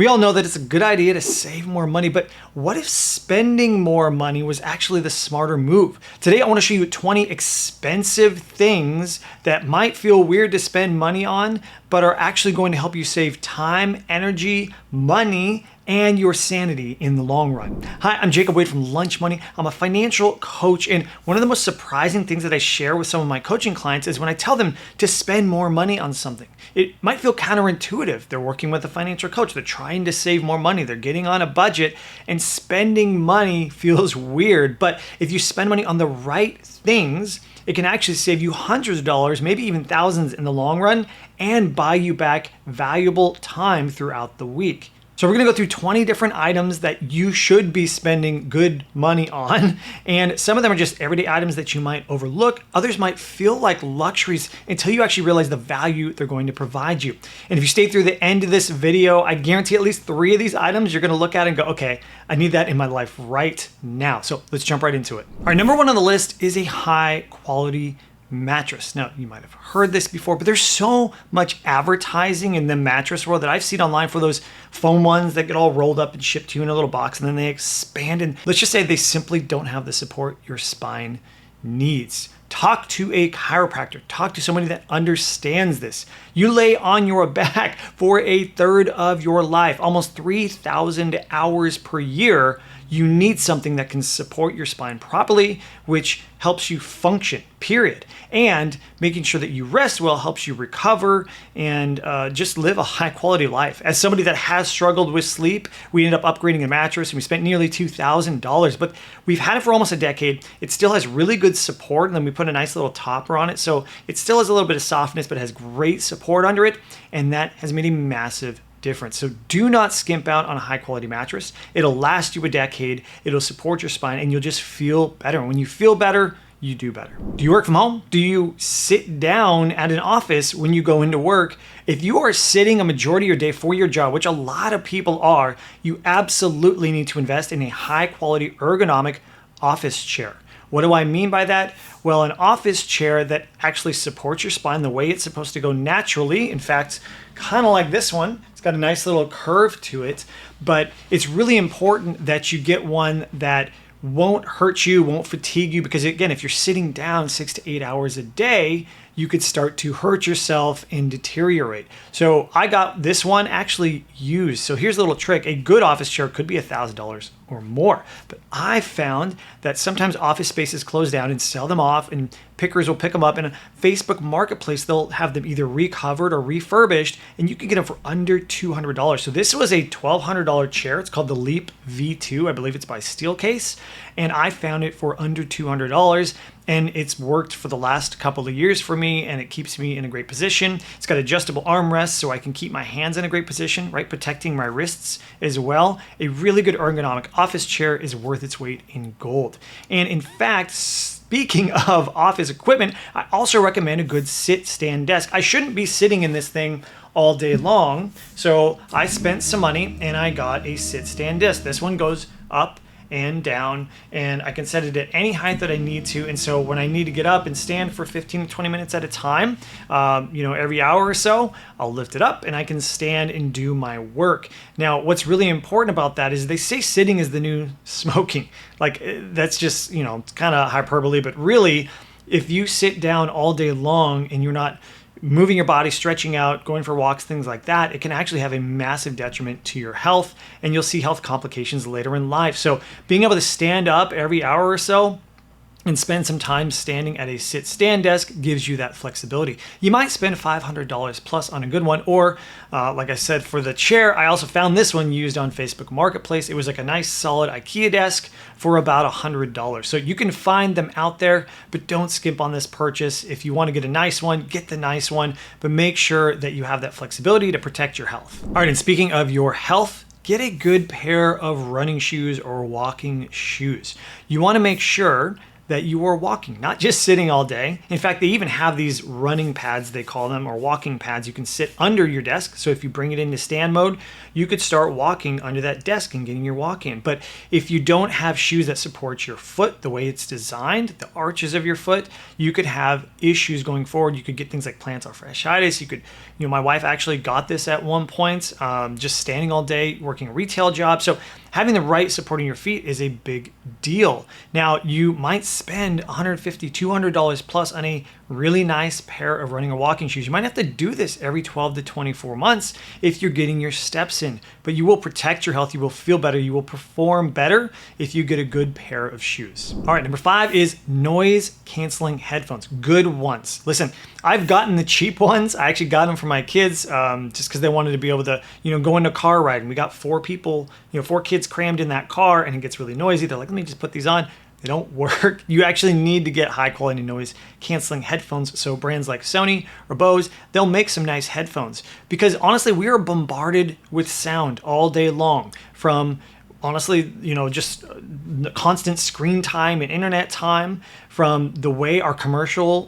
We all know that it's a good idea to save more money, but what if spending more money was actually the smarter move? Today, I want to show you 20 expensive things that might feel weird to spend money on, but are actually going to help you save time, energy, money, and your sanity in the long run. Hi, I'm Jacob Wade from Lunch Money. I'm a financial coach, and one of the most surprising things that I share with some of my coaching clients is when I tell them to spend more money on something. It might feel counterintuitive. They're working with a financial coach. They're trying to save more money. They're getting on a budget, and spending money feels weird. But if you spend money on the right things, it can actually save you hundreds of dollars, maybe even thousands in the long run, and buy you back valuable time throughout the week. So we're gonna go through 20 different items that you should be spending good money on. And some of them are just everyday items that you might overlook. Others might feel like luxuries until you actually realize the value they're going to provide you. And if you stay through the end of this video, I guarantee at least 3 of these items you're gonna look at and go, okay, I need that in my life right now. So let's jump right into it. All right, number 1 on the list is a high quality mattress. Now, you might have heard this before, but there's so much advertising in the mattress world that I've seen online for those foam ones that get all rolled up and shipped to you in a little box, and then they expand. And let's just say they simply don't have the support your spine needs. Talk to a chiropractor. Talk to somebody that understands this. You lay on your back for a third of your life, almost 3,000 hours per year. You need something that can support your spine properly, which helps you function, period. And making sure that you rest well helps you recover and just live a high quality life. As somebody that has struggled with sleep, we ended up upgrading a mattress and we spent nearly $2,000, but we've had it for almost a decade. It still has really good support, and then we put a nice little topper on it. So it still has a little bit of softness, but it has great support under it. And that has made a massive difference. So do not skimp out on a high quality mattress. It'll last you a decade. It'll support your spine, and you'll just feel better. And when you feel better, you do better. Do you work from home? Do you sit down at an office when you go into work? If you are sitting a majority of your day for your job, which a lot of people are, you absolutely need to invest in a high quality ergonomic office chair. What do I mean by that? Well, an office chair that actually supports your spine the way it's supposed to go naturally. In fact, kind of like this one. It's got a nice little curve to it, but it's really important that you get one that won't hurt you, won't fatigue you, because again, if you're sitting down 6 to 8 hours a day, you could start to hurt yourself and deteriorate. So I got this one actually used. So here's a little trick. A good office chair could be $1,000 or more. But I found that sometimes office spaces close down and sell them off, and pickers will pick them up. In a Facebook marketplace, they'll have them either recovered or refurbished, and you can get them for under $200. So this was a $1,200 chair. It's called the Leap V2. I believe it's by Steelcase. And I found it for under $200. And it's worked for the last couple of years for me, and it keeps me in a great position. It's got adjustable armrests so I can keep my hands in a great position, right? Protecting my wrists as well. A really good ergonomic office chair is worth its weight in gold. And in fact, speaking of office equipment, I also recommend a good sit-stand desk. I shouldn't be sitting in this thing all day long, so I spent some money and I got a sit-stand desk. This one goes up and down, and I can set it at any height that I need to. And so when I need to get up and stand for 15 to 20 minutes at a time, every hour or so, I'll lift it up and I can stand and do my work. Now, what's really important about that is they say sitting is the new smoking. Like, that's just, it's kind of hyperbole, but really, if you sit down all day long and you're not moving your body, stretching out, going for walks, things like that, it can actually have a massive detriment to your health, and you'll see health complications later in life. So being able to stand up every hour or so and spend some time standing at a sit-stand desk gives you that flexibility. You might spend $500 plus on a good one, or like I said, for the chair, I also found this one used on Facebook Marketplace. It was like a nice solid IKEA desk for about $100. So you can find them out there, but don't skimp on this purchase. If you want to get a nice one, get the nice one, but make sure that you have that flexibility to protect your health. All right, and speaking of your health, get a good pair of running shoes or walking shoes. You want to make sure that you are walking, not just sitting all day. In fact, they even have these running pads, they call them, or walking pads. You can sit under your desk. So if you bring it into stand mode, you could start walking under that desk and getting your walk in. But if you don't have shoes that support your foot the way it's designed, the arches of your foot, you could have issues going forward. You could get things like plantar fasciitis. You could, my wife actually got this at one point, just standing all day, working a retail job. So having the right supporting your feet is a big deal. Now, you might spend $150, $200 plus on a really nice pair of running or walking shoes. You might have to do this every 12 to 24 months if you're getting your steps in, but you will protect your health. You will feel better. You will perform better if you get a good pair of shoes. All right, number 5 is noise canceling headphones. Good ones. Listen, I've gotten the cheap ones. I actually got them for my kids just because they wanted to be able to, go into a car ride. And we got 4 people, 4 kids crammed in that car, and it gets really noisy. They're like, let me just put these on. They don't work. You actually need to get high quality noise canceling headphones. So brands like Sony or Bose, they'll make some nice headphones, because honestly, we are bombarded with sound all day long from honestly, just constant screen time and internet time, from the way our commercial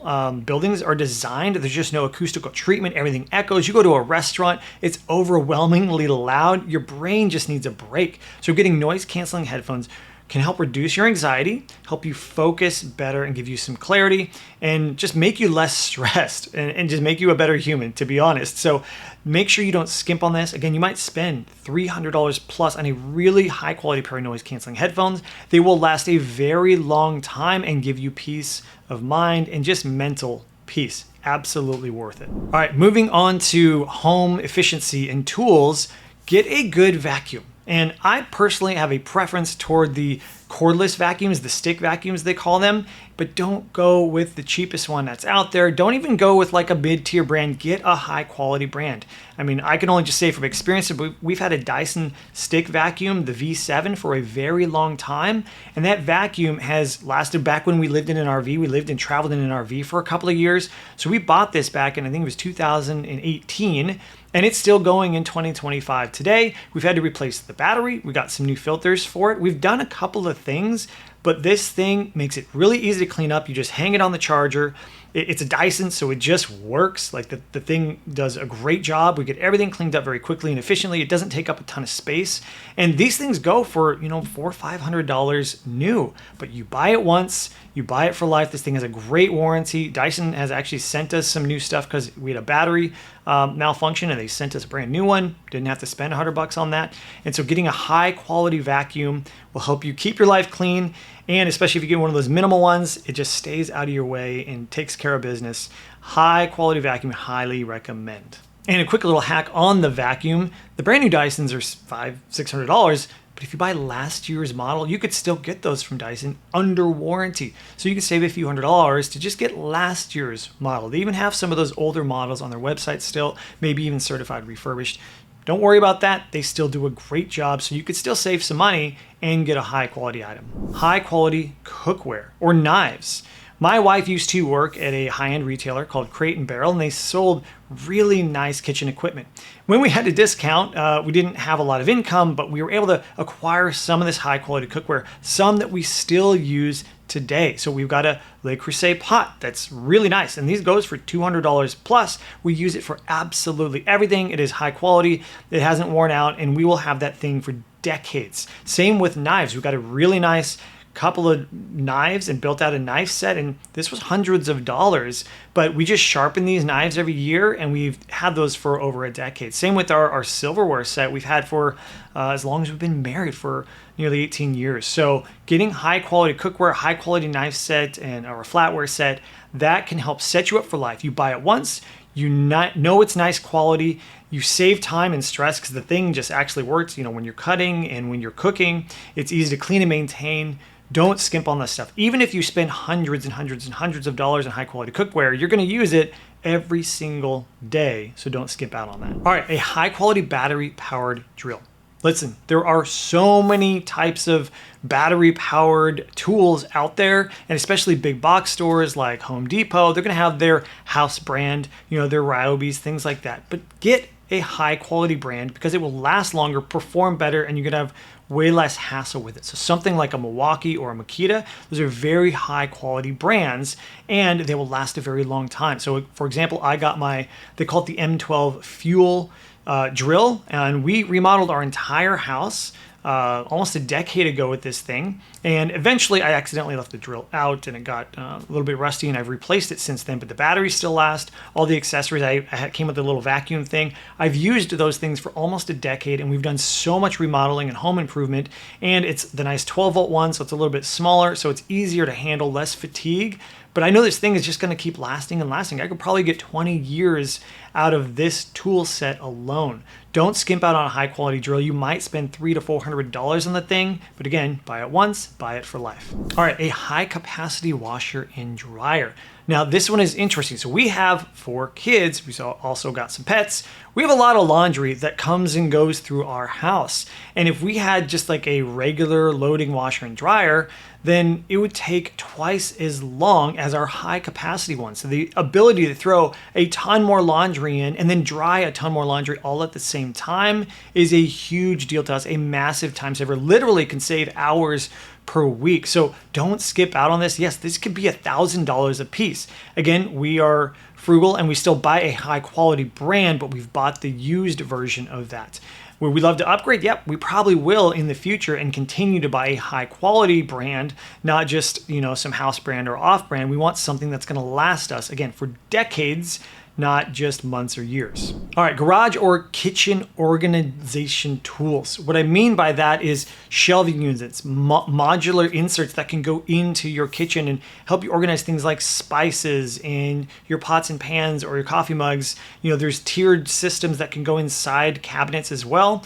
buildings are designed. There's just no acoustical treatment. Everything echoes. You go to a restaurant, it's overwhelmingly loud. Your brain just needs a break. So getting noise canceling headphones can help reduce your anxiety, help you focus better and give you some clarity, and just make you less stressed and just make you a better human, to be honest. So make sure you don't skimp on this. Again, you might spend $300 plus on a really high quality pair of noise canceling headphones. They will last a very long time and give you peace of mind and just mental peace. Absolutely worth it. All right, moving on to home efficiency and tools. Get a good vacuum. And I personally have a preference toward the cordless vacuums, the stick vacuums they call them, but don't go with the cheapest one that's out there. Don't even go with like a mid-tier brand. Get a high quality brand. I mean, I can only just say from experience, we've had a Dyson stick vacuum, the V7, for a very long time. And that vacuum has lasted back when we lived in an RV. We lived and traveled in an RV for a couple of years. So we bought this back in, I think it was 2018. And it's still going in 2025 today. We've had to replace the battery. We got some new filters for it. We've done a couple of things, but this thing makes it really easy to clean up. You just hang it on the charger. It's a Dyson, so it just works. Like the thing does a great job. We get everything cleaned up very quickly and efficiently. It doesn't take up a ton of space. And these things go for, $400 or $500 new, but you buy it once, you buy it for life. This thing has a great warranty. Dyson has actually sent us some new stuff because we had a battery malfunction, and they sent us a brand new one. Didn't have to spend $100 on that. And so getting a high quality vacuum will help you keep your life clean. And especially if you get one of those minimal ones, it just stays out of your way and takes care of business. High quality vacuum, highly recommend. And a quick little hack on the vacuum. The brand new Dysons are $500, $600, but if you buy last year's model, you could still get those from Dyson under warranty. So you can save a few $100s to just get last year's model. They even have some of those older models on their website still, maybe even certified refurbished. Don't worry about that. They still do a great job, so you could still save some money and get a high quality item. High quality cookware or knives. My wife used to work at a high-end retailer called Crate and Barrel, and they sold really nice kitchen equipment. When we had a discount, we didn't have a lot of income, but we were able to acquire some of this high-quality cookware, some that we still use today. So we've got a Le Creuset pot that's really nice, and these goes for $200 plus. We use it for absolutely everything. It is high quality, it hasn't worn out, and we will have that thing for decades. Same with knives. We've got a really nice couple of knives and built out a knife set, and this was hundreds of dollars, but we just sharpen these knives every year, and we've had those for over a decade. Same with our silverware set we've had for as long as we've been married, for nearly 18 years. So getting high quality cookware, high quality knife set, and or a flatware set, that can help set you up for life. You buy it once, you know it's nice quality, you save time and stress because the thing just actually works. When you're cutting and when you're cooking, it's easy to clean and maintain. Don't skimp on this stuff. Even if you spend hundreds and hundreds and hundreds of dollars on high quality cookware, you're going to use it every single day. So don't skimp out on that. All right, a high quality battery powered drill. Listen, there are so many types of battery powered tools out there, and especially big box stores like Home Depot, they're going to have their house brand, their Ryobis, things like that. But get a high quality brand because it will last longer, perform better, and you're gonna have way less hassle with it. So something like a Milwaukee or a Makita, those are very high quality brands and they will last a very long time. So for example, I got they call it the M12 fuel drill, and we remodeled our entire house almost a decade ago with this thing, and eventually I accidentally left the drill out and it got a little bit rusty, and I've replaced it since then, but the batteries still last. All the accessories, I came with a little vacuum thing. I've used those things for almost a decade, and we've done so much remodeling and home improvement, and it's the nice 12-volt one, so it's a little bit smaller, so it's easier to handle, less fatigue. But I know this thing is just going to keep lasting and lasting. I could probably get 20 years out of this tool set alone. Don't skimp out on a high quality drill. You might spend $300 to $400 on the thing, but again, buy it once, buy it for life. All right, a high capacity washer and dryer. Now this one is interesting. So we have 4 kids. We also got some pets. We have a lot of laundry that comes and goes through our house. And if we had just like a regular loading washer and dryer, then it would take twice as long as our high capacity one. So the ability to throw a ton more laundry in and then dry a ton more laundry all at the same time is a huge deal to us, a massive time saver. Literally can save hours per week. So don't skip out on this. Yes, this could be $1,000 a piece. Again, we are frugal and we still buy a high quality brand, but we've bought the used version of that. Would we love to upgrade? Yep, we probably will in the future and continue to buy a high quality brand, not just, some house brand or off brand. We want something that's going to last us, again, for decades, not just months or years. All right, garage or kitchen organization tools. What I mean by that is shelving units, modular inserts that can go into your kitchen and help you organize things like spices and your pots and pans or your coffee mugs. There's tiered systems that can go inside cabinets as well.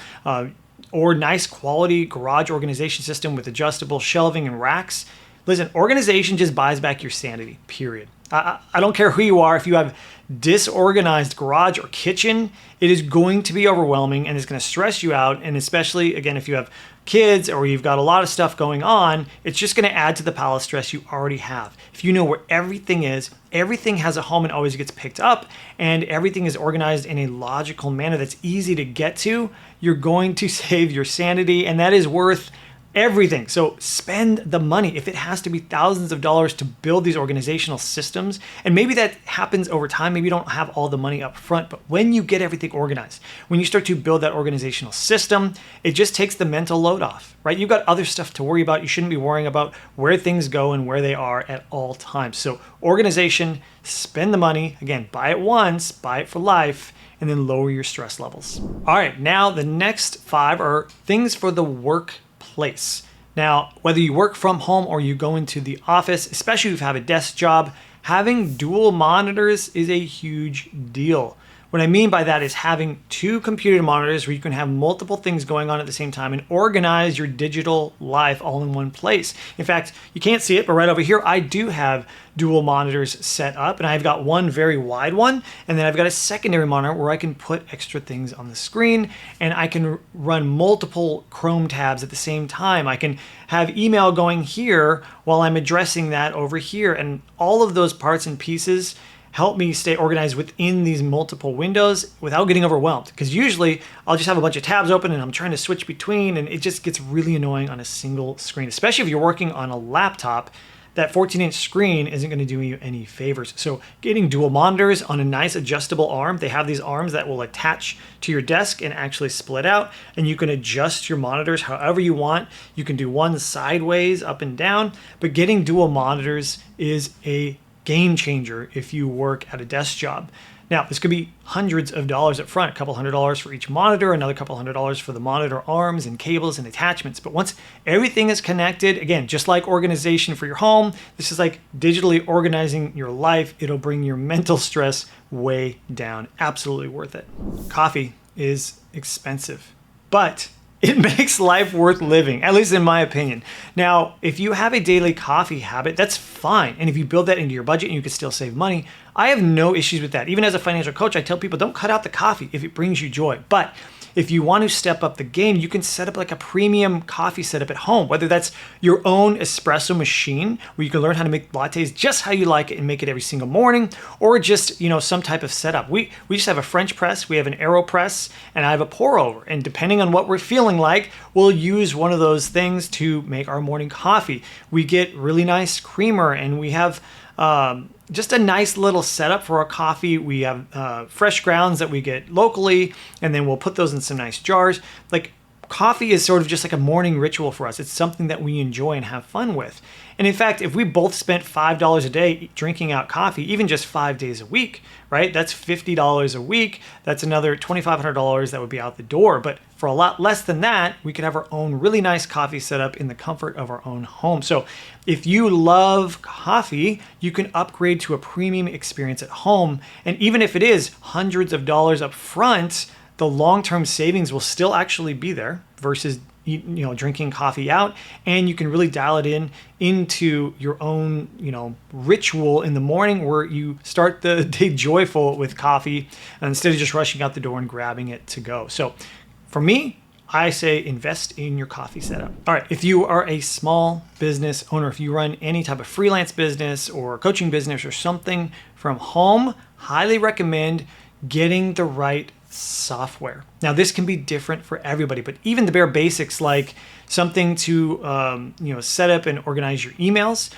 Or nice quality garage organization system with adjustable shelving and racks. Listen, organization just buys back your sanity, period. I don't care who you are. If you have disorganized garage or kitchen, it is going to be overwhelming and it's going to stress you out. And especially, again, if you have kids or you've got a lot of stuff going on, it's just going to add to the pile of stress you already have. If you know where everything is, everything has a home and always gets picked up, and everything is organized in a logical manner that's easy to get to, you're going to save your sanity, and that is worth everything. So spend the money. If it has to be thousands of dollars to build these organizational systems, and maybe that happens over time, maybe you don't have all the money up front, but when you get everything organized, when you start to build that organizational system, it just takes the mental load off, right? You've got other stuff to worry about. You shouldn't be worrying about where things go and where they are at all times. So organization, spend the money, again, buy it once, buy it for life, and then lower your stress levels. All right, now the next 5 are things for the workplace. Now, whether you work from home or you go into the office, especially if you have a desk job, having dual monitors is a huge deal. What I mean by that is having 2 computer monitors where you can have multiple things going on at the same time and organize your digital life all in one place. In fact, you can't see it, but right over here, I do have dual monitors set up, and I've got one very wide one, and then I've got a secondary monitor where I can put extra things on the screen, and I can run multiple Chrome tabs at the same time. I can have email going here while I'm addressing that over here, and all of those parts and pieces help me stay organized within these multiple windows without getting overwhelmed. Because usually I'll just have a bunch of tabs open and I'm trying to switch between, and it just gets really annoying on a single screen, especially if you're working on a laptop. That 14-inch screen isn't going to do you any favors. So getting dual monitors on a nice adjustable arm, they have these arms that will attach to your desk and actually split out, and you can adjust your monitors however you want. You can do one sideways, up and down, but getting dual monitors is a game changer if you work at a desk job. Now, this could be hundreds of dollars up front, a couple $100 for each monitor, another couple $100 for the monitor arms and cables and attachments. But once everything is connected, again, just like organization for your home, this is like digitally organizing your life. It'll bring your mental stress way down. Absolutely worth it. Coffee is expensive, but it makes life worth living, at least in my opinion. Now, if you have a daily coffee habit, that's fine. And if you build that into your budget and you can still save money, I have no issues with that. Even as a financial coach, I tell people don't cut out the coffee if it brings you joy. But if you want to step up the game, you can set up like a premium coffee setup at home, whether that's your own espresso machine where you can learn how to make lattes just how you like it and make it every single morning, or just, some type of setup. We just have a French press, we have an AeroPress, and I have a pour over. And depending on what we're feeling like, we'll use one of those things to make our morning coffee. We get really nice creamer, and we have just a nice little setup for our coffee. We have fresh grounds that we get locally, and then we'll put those in some nice jars. Like, coffee is sort of just like a morning ritual for us. It's something that we enjoy and have fun with. And in fact, if we both spent $5 a day drinking out coffee, even just 5 days a week, right? That's $50 a week. That's another $2,500 that would be out the door. But for a lot less than that, we could have our own really nice coffee setup in the comfort of our own home. So if you love coffee, you can upgrade to a premium experience at home. And even if it is hundreds of dollars up front, the long-term savings will still actually be there versus drinking coffee out, and you can really dial it into your own ritual in the morning where you start the day joyful with coffee instead of just rushing out the door and grabbing it to go. So for me, I say invest in your coffee setup. All right, if you are a small business owner, if you run any type of freelance business or coaching business or something from home, highly recommend getting the right software. Now, this can be different for everybody, but even the bare basics like something to set up and organize your emails,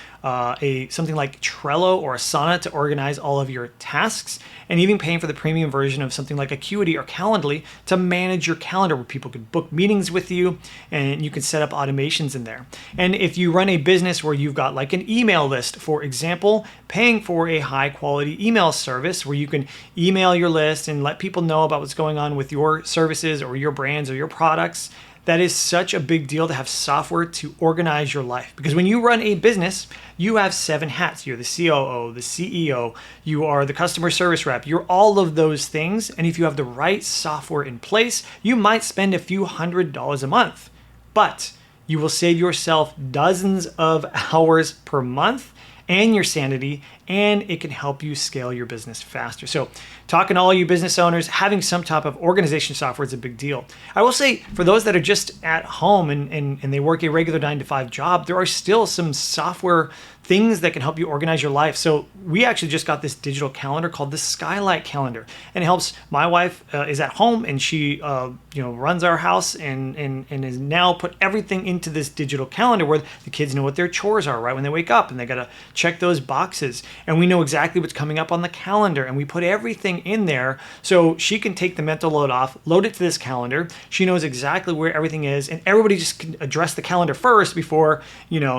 something like Trello or Asana to organize all of your tasks, and even paying for the premium version of something like Acuity or Calendly to manage your calendar where people can book meetings with you and you can set up automations in there. And if you run a business where you've got like an email list, for example, paying for a high quality email service where you can email your list and let people know about what's going on with your services or your brands or your products. That is such a big deal to have software to organize your life. Because when you run a business, you have 7 hats. You're the COO, the CEO, you are the customer service rep, you're all of those things. And if you have the right software in place, you might spend a few $100s a month, but you will save yourself dozens of hours per month and your sanity, and it can help you scale your business faster. So talking to all you business owners, having some type of organization software is a big deal. I will say for those that are just at home and they work a regular 9-to-5 job, there are still some software things that can help you organize your life. So we actually just got this digital calendar called the Skylight Calendar, and it helps. My wife is at home and she runs our house and has now put everything into this digital calendar where the kids know what their chores are right when they wake up, and they got to check those boxes, and we know exactly what's coming up on the calendar, and we put everything in there so she can take the mental load off, load it to this calendar. She knows exactly where everything is, and everybody just can address the calendar first before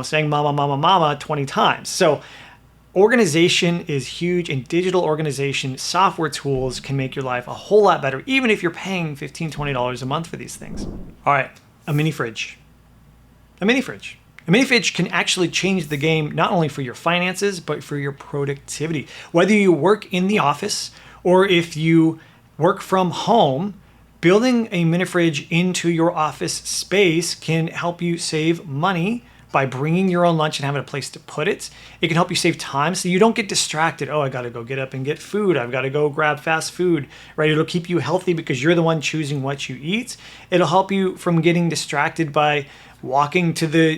saying mama mama mama 20 times. So organization is huge, and digital organization software tools can make your life a whole lot better, even if you're paying $15, $20 a month for these things. All right, a mini fridge. A mini fridge. A mini fridge can actually change the game not only for your finances, but for your productivity. Whether you work in the office or if you work from home, building a mini fridge into your office space can help you save money by bringing your own lunch and having a place to put it. It can help you save time so you don't get distracted. Oh, I got to go get up and get food. I've got to go grab fast food, right? It'll keep you healthy because you're the one choosing what you eat. It'll help you from getting distracted by walking to the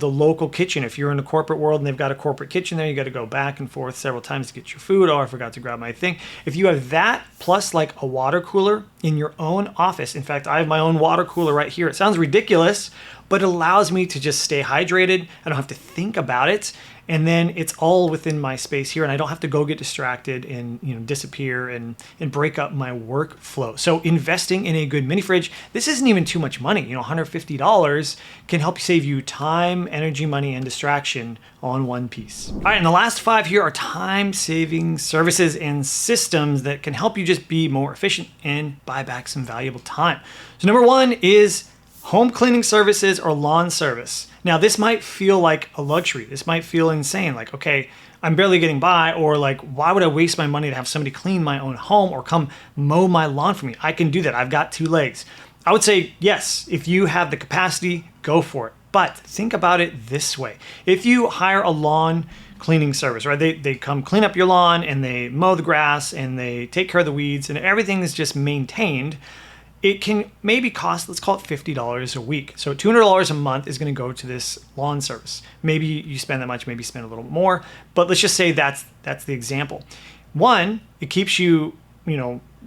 local kitchen. If you're in the corporate world and they've got a corporate kitchen there, you got to go back and forth several times to get your food. Oh, I forgot to grab my thing. If you have that plus like a water cooler in your own office. In fact, I have my own water cooler right here. It sounds ridiculous, but it allows me to just stay hydrated. I don't have to think about it. And then it's all within my space here, and I don't have to go get distracted and disappear and break up my workflow. So investing in a good mini fridge, this isn't even too much money. $150 can help save you time, energy, money, and distraction on one piece. All right, and the last 5 here are time-saving services and systems that can help you just be more efficient and buy back some valuable time. So number 1 is home cleaning services or lawn service. Now, this might feel like a luxury. This might feel insane. Like, okay, I'm barely getting by, or like, why would I waste my money to have somebody clean my own home or come mow my lawn for me? I can do that. I've got 2 legs. I would say, yes, if you have the capacity, go for it. But think about it this way. If you hire a lawn cleaning service, right? They come clean up your lawn and they mow the grass and they take care of the weeds and everything is just maintained. it can maybe cost, let's call it $50 a week. So $200 a month is going to go to this lawn service. Maybe you spend that much, maybe you spend a little more, but let's just say that's the example. One, it keeps you,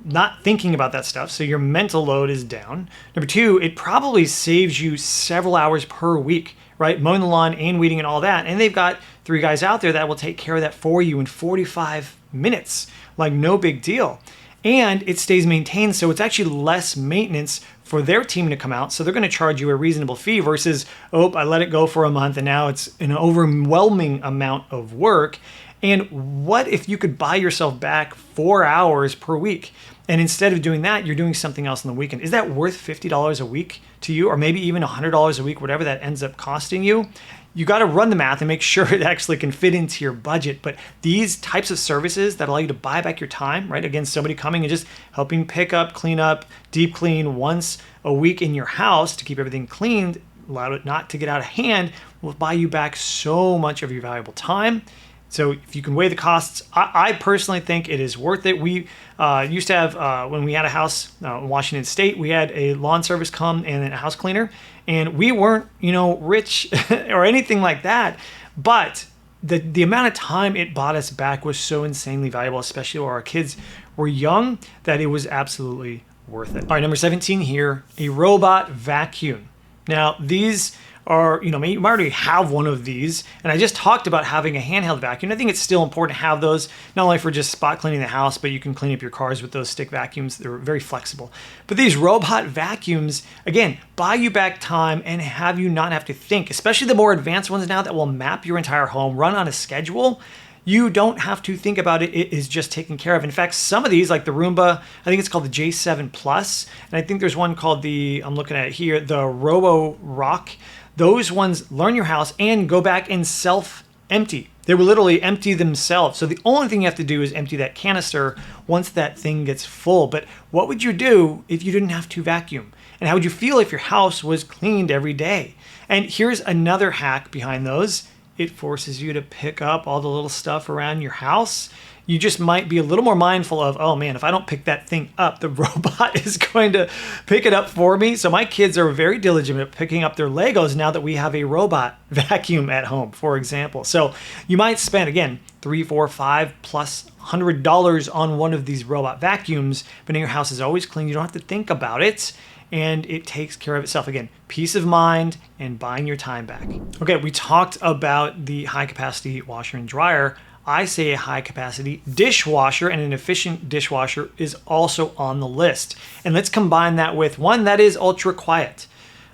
not thinking about that stuff, so your mental load is down. Number two, it probably saves you several hours per week, right? Mowing the lawn and weeding and all that. And they've got 3 guys out there that will take care of that for you in 45 minutes, like no big deal. And it stays maintained, so it's actually less maintenance for their team to come out. So they're going to charge you a reasonable fee versus, I let it go for a month and now it's an overwhelming amount of work. And what if you could buy yourself back 4 hours per week? And instead of doing that, you're doing something else on the weekend. Is that worth $50 a week to you? Or maybe even $100 a week, whatever that ends up costing you? You got to run the math and make sure it actually can fit into your budget. But these types of services that allow you to buy back your time, right? Again, somebody coming and just helping pick up, clean up, deep clean once a week in your house to keep everything cleaned, allow it not to get out of hand, will buy you back so much of your valuable time. So if you can weigh the costs, I personally think it is worth it. We used to have, when we had a house in Washington State, we had a lawn service come and a house cleaner, and we weren't, rich or anything like that. But the amount of time it bought us back was so insanely valuable, especially while our kids were young, that it was absolutely worth it. All right, number 17 here, a robot vacuum. Now, these are, you might already have one of these. And I just talked about having a handheld vacuum. I think it's still important to have those, not only for just spot cleaning the house, but you can clean up your cars with those stick vacuums. They're very flexible. But these robot vacuums, again, buy you back time and have you not have to think, especially the more advanced ones now that will map your entire home, run on a schedule. You don't have to think about it. It is just taken care of. In fact, some of these, like the Roomba, I think it's called the J7 Plus, and I think there's one called I'm looking at it here, the Robo Rock. Those ones learn your house and go back and self-empty. They will literally empty themselves. So the only thing you have to do is empty that canister once that thing gets full. But what would you do if you didn't have to vacuum? And how would you feel if your house was cleaned every day? And here's another hack behind those. It forces you to pick up all the little stuff around your house. You just might be a little more mindful of, oh man, if I don't pick that thing up, the robot is going to pick it up for me. So my kids are very diligent at picking up their Legos now that we have a robot vacuum at home, for example. So you might spend, again, $3, $4, $5 plus $100 on one of these robot vacuums, but your house is always clean. You don't have to think about it. And it takes care of itself. Again, peace of mind and buying your time back. Okay, we talked about the high capacity washer and dryer. I say a high capacity dishwasher, and an efficient dishwasher is also on the list. And let's combine that with one that is ultra quiet.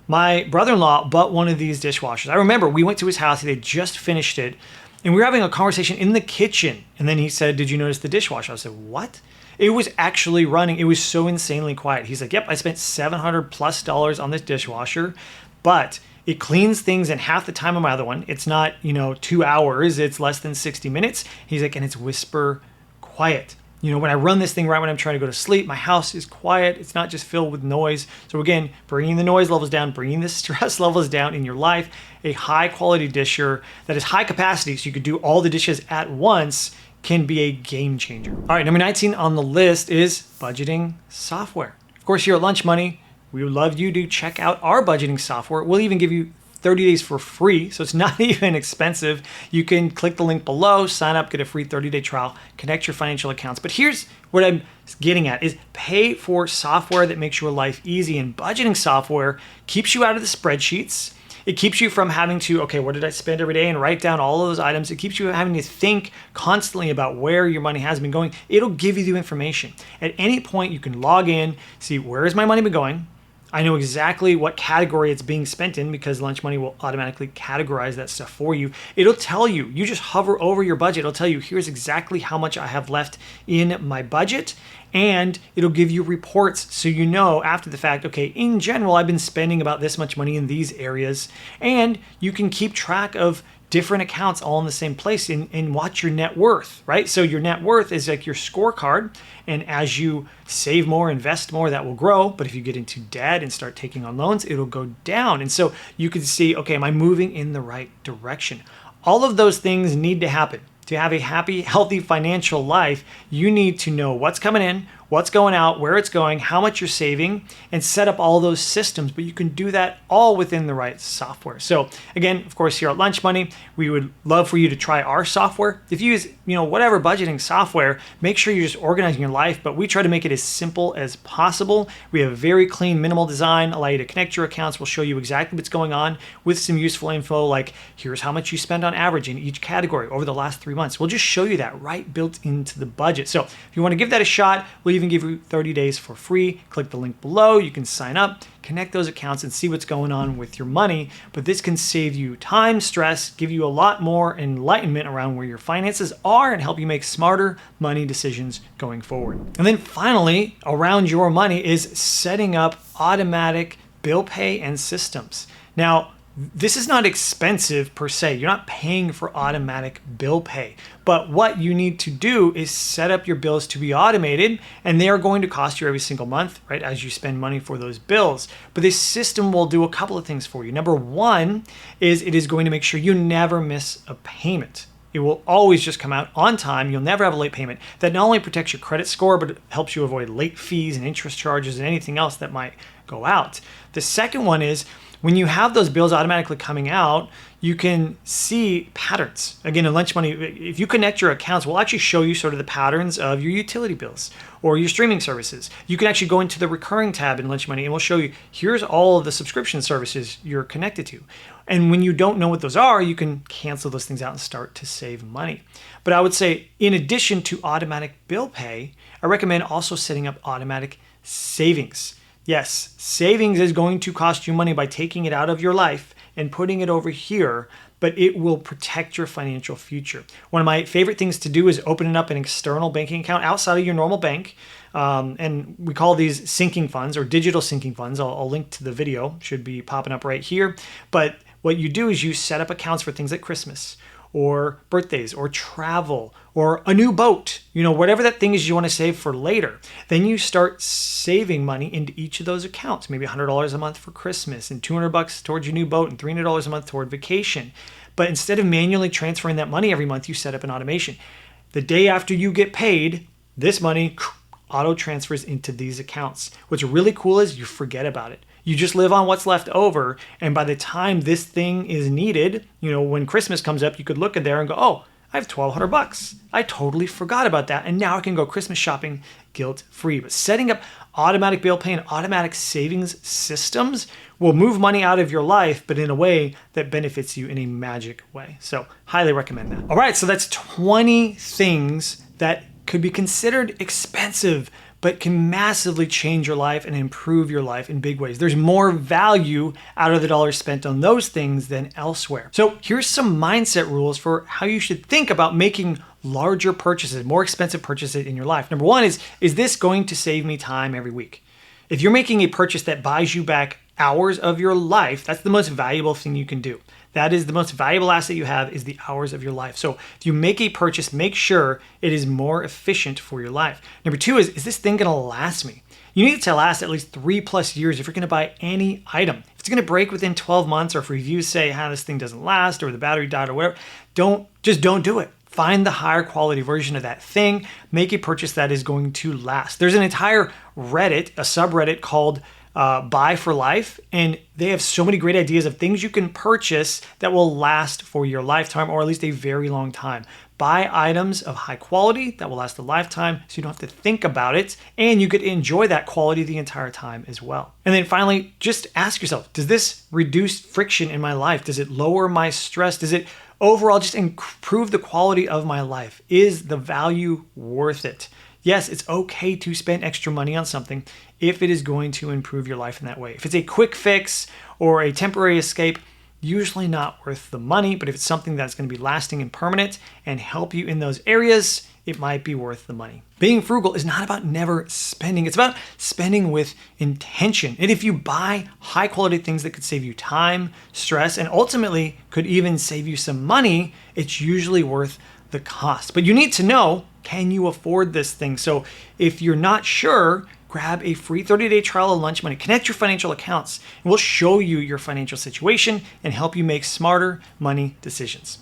My brother-in-law bought one of these dishwashers. I remember we went to his house, they just finished it, and we were having a conversation in the kitchen. And then he said, "Did you notice the dishwasher?" I said, "What?" It was actually running. It was so insanely quiet. He's like, "Yep, I spent $700 plus on this dishwasher, but it cleans things in half the time of my other one. It's not, 2 hours, it's less than 60 minutes. He's like, and it's whisper quiet. When I run this thing right when I'm trying to go to sleep, my house is quiet. It's not just filled with noise. So again, bringing the noise levels down, bringing the stress levels down in your life, a high quality disher that is high capacity so you could do all the dishes at once can be a game changer. All right, number 19 on the list is budgeting software. Of course, here at Lunch Money, we would love you to check out our budgeting software. We'll even give you 30 days for free, so it's not even expensive. You can click the link below, sign up, get a free 30-day trial, connect your financial accounts. But here's what I'm getting at is pay for software that makes your life easy. And budgeting software keeps you out of the spreadsheets. It keeps you from having to, okay, what did I spend every day, and write down all of those items. It keeps you having to think constantly about where your money has been going. It'll give you the information. At any point, you can log in, see where has my money been going. I know exactly what category it's being spent in because Lunch Money will automatically categorize that stuff for you. It'll tell you, you just hover over your budget. It'll tell you, here's exactly how much I have left in my budget. And it'll give you reports so you know after the fact, okay, in general, I've been spending about this much money in these areas. And you can keep track of different accounts all in the same place and watch your net worth, right? So your net worth is like your scorecard. And as you save more, invest more, that will grow. But if you get into debt and start taking on loans, it'll go down. And so you can see, okay, am I moving in the right direction? All of those things need to happen. To have a happy, healthy financial life, you need to know what's coming in, what's going out, where it's going, how much you're saving, and set up all those systems. But you can do that all within the right software. So again, of course, here at Lunch Money, we would love for you to try our software. If you use, whatever budgeting software, make sure you're just organizing your life, but we try to make it as simple as possible. We have a very clean, minimal design, allow you to connect your accounts. We'll show you exactly what's going on with some useful info, like here's how much you spend on average in each category over the last 3 months. We'll just show you that right built into the budget. So if you want to give that a shot, we'll even give you 30 days for free. Click the link below. You can sign up, connect those accounts, and see what's going on with your money. But this can save you time, stress, give you a lot more enlightenment around where your finances are, and help you make smarter money decisions going forward. And then finally, around your money is setting up automatic bill pay and systems. Now, this is not expensive per se. You're not paying for automatic bill pay. But what you need to do is set up your bills to be automated, and they are going to cost you every single month, right, as you spend money for those bills. But this system will do a couple of things for you. Number one is it is going to make sure you never miss a payment. It will always just come out on time. You'll never have a late payment. That not only protects your credit score, but it helps you avoid late fees and interest charges and anything else that might go out. The second one is when you have those bills automatically coming out, you can see patterns. Again, in Lunch Money, if you connect your accounts, we'll actually show you sort of the patterns of your utility bills or your streaming services. You can actually go into the recurring tab in Lunch Money and we'll show you, here's all of the subscription services you're connected to. And when you don't know what those are, you can cancel those things out and start to save money. But I would say, in addition to automatic bill pay, I recommend also setting up automatic savings. Yes, savings is going to cost you money by taking it out of your life and putting it over here, but it will protect your financial future. One of my favorite things to do is opening up an external banking account outside of your normal bank. And we call these sinking funds or digital sinking funds. I'll link to the video, should be popping up right here. But what you do is you set up accounts for things like Christmas or birthdays or travel or a new boat, whatever that thing is you want to save for later. Then you start saving money into each of those accounts, maybe $100 a month for Christmas and $200 towards your new boat and $300 a month toward vacation. But instead of manually transferring that money every month, you set up an automation. The day after you get paid, this money auto transfers into these accounts. What's really cool is you forget about it. You just live on what's left over. And by the time this thing is needed, when Christmas comes up, you could look at there and go, oh, I have $1,200. I totally forgot about that. And now I can go Christmas shopping guilt-free. But setting up automatic bill pay and automatic savings systems will move money out of your life, but in a way that benefits you in a magic way. So highly recommend that. All right, so that's 20 things that could be considered expensive, but can massively change your life and improve your life in big ways. There's more value out of the dollars spent on those things than elsewhere. So here's some mindset rules for how you should think about making larger purchases, more expensive purchases in your life. Number one is this going to save me time every week? If you're making a purchase that buys you back hours of your life, that's the most valuable thing you can do. That is the most valuable asset you have, is the hours of your life. So if you make a purchase, make sure it is more efficient for your life. Number two is this thing gonna last me? You need it to last at least 3+ years if you're gonna buy any item. If it's gonna break within 12 months, or if reviews say, this thing doesn't last, or the battery died, or whatever, don't do it. Find the higher quality version of that thing. Make a purchase that is going to last. There's an entire Reddit, a subreddit called Buy for Life, and they have so many great ideas of things you can purchase that will last for your lifetime, or at least a very long time. Buy items of high quality that will last a lifetime, so you don't have to think about it, and you could enjoy that quality the entire time as well. And then finally, just ask yourself, does this reduce friction in my life? Does it lower my stress? Does it overall just improve the quality of my life? Is the value worth it? Yes, it's okay to spend extra money on something if it is going to improve your life in that way. If it's a quick fix or a temporary escape, usually not worth the money, but if it's something that's going to be lasting and permanent and help you in those areas, it might be worth the money. Being frugal is not about never spending. It's about spending with intention. And if you buy high quality things that could save you time, stress, and ultimately could even save you some money, it's usually worth the cost. But you need to know, can you afford this thing? So if you're not sure, grab a free 30-day trial of Lunch Money. Connect your financial accounts, and we'll show you your financial situation and help you make smarter money decisions.